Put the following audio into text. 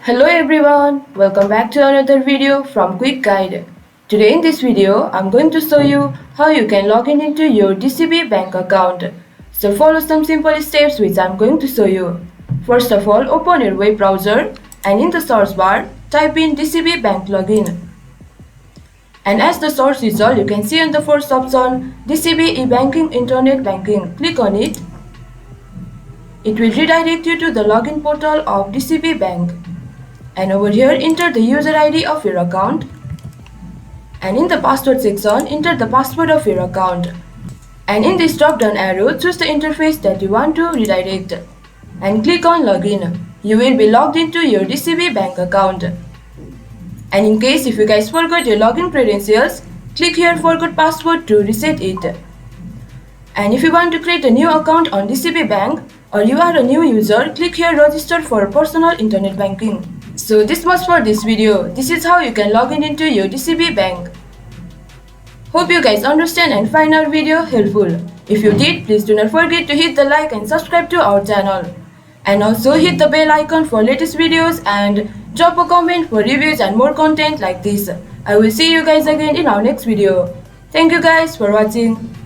Hello everyone, welcome back to another video from Quick Guide. Today in this video, I'm going to show you how you can log in into your DCB bank account. So follow some simple steps which I'm going to show you. First of all, open your web browser and in the search bar, type in DCB bank login. And as the search result, you can see on the first option, DCB e-banking internet banking. Click on it. It will redirect you to the login portal of DCB bank. And over here, enter the user ID of your account. And in the password section, enter the password of your account. And in this drop down arrow, choose the interface that you want to redirect. And click on login. You will be logged into your DCB bank account. And in case if you guys forgot your login credentials, click here forgot password to reset it. And if you want to create a new account on DCB bank or you are a new user, click here register for personal internet banking. So this was for this video. This is how you can log in into your DCB bank. Hope you guys understand and find our video helpful. If you did, please do not forget to hit the like and subscribe to our channel. And also hit the bell icon for latest videos and drop a comment for reviews and more content like this. I will see you guys again in our next video. Thank you guys for watching.